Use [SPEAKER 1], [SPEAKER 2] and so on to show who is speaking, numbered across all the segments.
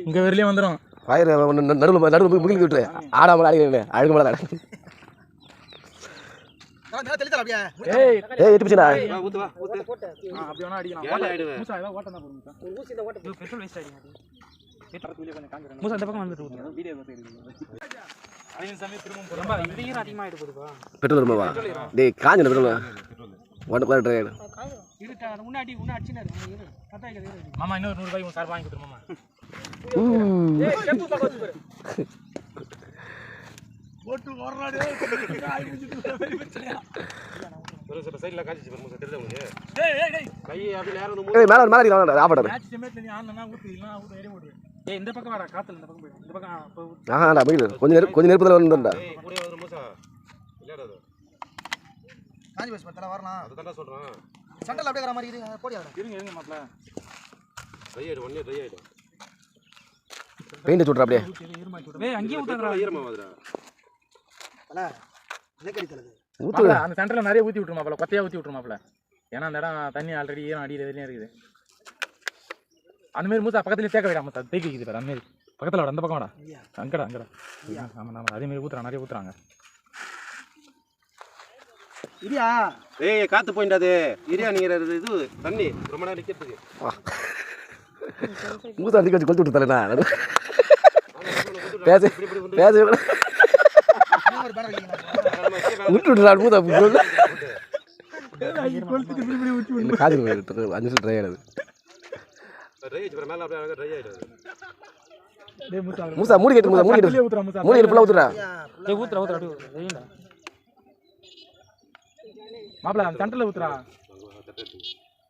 [SPEAKER 1] இங்க வெளியே வந்துரும்
[SPEAKER 2] ஃபயர் நடுவுல முகில் விட்டு ஆடாம அடிக்கிறேன் அழுகு மேல ஏய் எட்டு பிச்சடா ஊத்து வா ஊத்து
[SPEAKER 1] அப்படியே வேணா அடிக்கலாம் மூசா ஏதோ ஓட்டனா போடு மூசா ஒரு ஊசி இந்த ஓட்ட பெட்ரோல் வேஸ்ட் ஆயிடுங்க பெட்ரோல் கொஞ்சம் காஞ்சறேன் மூசா இந்த பக்கம் வந்துட்டு ஊத்து வீடியோ பார்த்து அடிங்க சமய திரும்ப போறோம் இந்த ஈர அதிகமா ஆயிடு போடுப்பா
[SPEAKER 2] பெட்ரோல் ரொம்ப வா டேய் Kanchana petrol one guar try
[SPEAKER 1] இருடா முன்னாடி அடிச்சினாரு கட்டா இருக்குது மாமா இன்னொரு 100 ரூபாய் சார் வாங்கி கொடுத்து மாமா ஏய் செப்பு பக்கம் வந்து பாரு போட்டு வரறாடே ஆய் முடிச்சிட்டு வெரி வெச்சயா ஒரு சைடுல காஞ்சி பாரு தெரியுதா உங்களுக்கு டேய் கை அப்படி நேரா வந்து
[SPEAKER 2] ஏய் மேல அடிக்கலாம் ஆபடா
[SPEAKER 1] மேட்ச் செமேட்ல நீ ஆனனா ஊத்துறீங்களா ஊத்த ஏறி ஓடு ஏய் இந்த பக்கம் வாடா காத்துல இந்த பக்கம் போய் இந்த பக்கம்
[SPEAKER 2] ஆஹாடா போய் கொஞ்சம் நெருப்புல வந்தடா
[SPEAKER 3] ஏய் கூட வந்து மூசா இல்லடா அது
[SPEAKER 4] காஞ்சி பஸ் பத்தல வரலாம்
[SPEAKER 3] அதுதான் சொல்றேன்
[SPEAKER 4] சண்டல அப்படியே வர மாதிரி இருக்கு போடியா
[SPEAKER 1] இருங்க மாப்ள
[SPEAKER 3] ட்ரை ஆயிடு ஒண்ணே ட்ரை ஆயிடு
[SPEAKER 2] பெயிண்ட் சுடுற அப்படியே
[SPEAKER 1] ஏய் அங்கேயே ஊத்துறா
[SPEAKER 3] ஈரமாவாதுடா
[SPEAKER 4] அல நிலக்கடி தலது
[SPEAKER 1] ஊத்து அந்த சென்டர்ல நிறைய ஊத்தி விட்டுரு மாப்ள கொத்தையா ஊத்தி விட்டுரு மாப்ள ஏன்னா அந்த இடம் தண்ணி ஆல்ரெடி ஈரம் அடியில வெளியே இருக்குது அந்த மாதிரி மூசா பக்கத்துல தேக்க வைடா மத்த தேக்கி இருக்குது பாரு அந்த மாதிரி பக்கத்துல வர அந்த பக்கம் வாடா அங்கடா ஆமா அதே மாதிரி ஊத்துறா நிறைய ஊத்துறாங்க
[SPEAKER 4] இடியா
[SPEAKER 3] ஏய் காத்து போயிடாது இரியா நீங்க இது தண்ணி ரொம்ப நேரம் நிக்கிறதுக்கு
[SPEAKER 2] மூத்த அடிக்க வச்சு கொளுத்து விட்டு தரேனா பேச பேச
[SPEAKER 4] ஒரு பேனர்
[SPEAKER 2] விட்டுடா மூத்த
[SPEAKER 4] கொளுத்திட்டு இப்படி ஊத்தி
[SPEAKER 2] இல்ல காது 5 நிமிஷம் ட்ரை ஆயிடுது
[SPEAKER 3] ட்ரை ஆயிடு மேல அப்படியே ட்ரை ஆயிடு
[SPEAKER 1] டேய் மூசா
[SPEAKER 2] மூசா மூடி கேட்டு மூசா மூடி கேட்டு
[SPEAKER 1] ஊத்துறா மூசா
[SPEAKER 2] மூடி கேட்டு ஃபுல்லா ஊத்துடா
[SPEAKER 1] டேய் ஊத்துறா அப்படியே வெயிடா மாப்ள அந்த சென்டர்ல ஊத்துறா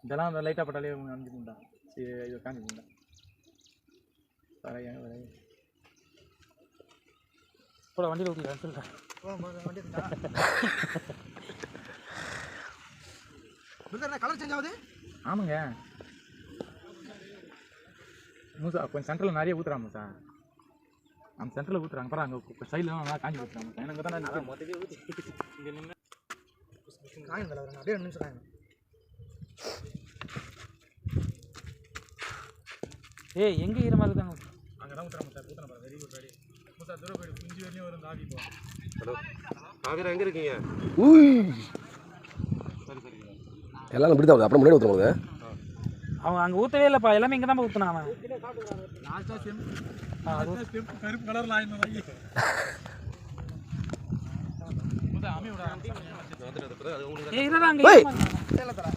[SPEAKER 1] இதெல்லாம் அந்த லைட்டா பட்டாலே அஞ்சுடா இது காஞ்சிடா வரையா போடா வண்டியில ஊத்திடா சொல்றா
[SPEAKER 4] வண்டி இருந்தா பிரதர் கலர் சேஞ்ச் ஆகுது
[SPEAKER 1] ஆமாங்க மூசா கொஞ்சம் சென்டர்ல நிறைய ஊத்துறா மூசா அந்த சென்டர்ல ஊத்துறாங்க பாரு அங்க சைடுல நல்லா காஞ்சி ஊத்துறாங்க எனக்கு தான் மொத்தவே ஊத்தி இங்க நின்னு
[SPEAKER 4] காயின் தல வரணும் அப்படியே 2 நிமிஷம் காயின்
[SPEAKER 1] ஏய் எங்க ஈரமா இருக்குதாங்க அங்க தான் ஊத்துறா மூசா ஊத்துறா பாரு வெரி குட் ரெடி மூசா தூர போய் குஞ்சி வரலயே வரும் ஆவி போ
[SPEAKER 3] ஹலோ ஆவிரா எங்க இருக்கீங்க சரி
[SPEAKER 2] எல்லாம் இப்படி தான் அப்புறம் முன்னாடி ஊத்துற போது
[SPEAKER 1] அவன் அங்க ஊத்தவே இல்லப்பா எல்லாமே இங்க தான் ஊத்துனா அவன் லாஸ்டா செம் கருப்பு கலர்ல ஆயின வை மூசா ஆமி விடா
[SPEAKER 3] அது உங்களுக்கு
[SPEAKER 1] ஏய் இல்லடா அங்க
[SPEAKER 4] இல்ல தல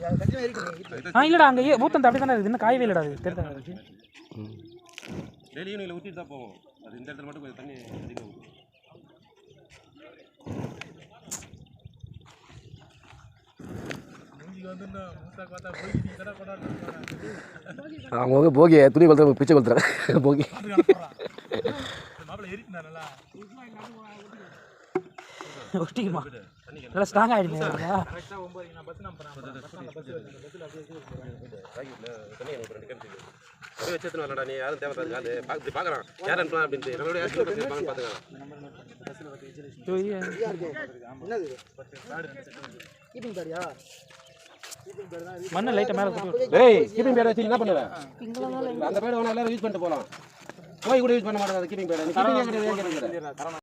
[SPEAKER 4] அது கட்டியா இருக்கு
[SPEAKER 1] இல்லடா அங்க ஊத்தம் அப்படியே தான இருக்கு இன்னும் காயவே இல்லடா அது தெரியுதா
[SPEAKER 3] டெய்லி நீங்க ஊத்திட்டு தான் போவோம் அது இந்த இடத்துல மட்டும் கொஞ்சம் தண்ணி அதிகமா ஊத்தும்
[SPEAKER 2] அவங்க போகி துணி கொளுத்துற பிச்சை கொளுத்துறாங்க போகி
[SPEAKER 1] ஒட்டிக்குமா நல்லா ஸ்ட்ராங் ஆயிடுங்க
[SPEAKER 3] வச்சதுனாலடா நீ யாரும் தேவை அது பார்க்கலாம் யார் அனுப்பலாம் அப்படின்ட்டு நம்மளோட பார்த்துக்கலாம்
[SPEAKER 4] என்னது கீப்பிங் பேரியா
[SPEAKER 1] மண்ணை லைட்டா மேல போட்டு
[SPEAKER 3] டேய் கீப்பிங் பேர் வச்சு என்ன பண்ணுவ அந்த பேர் வேணா எல்லாரும் யூஸ் பண்ணிட்டு போலாம் போய் கூட யூஸ் பண்ண மாட்டாங்க அந்த கீப்பிங் பேர் நீ கீப்பிங்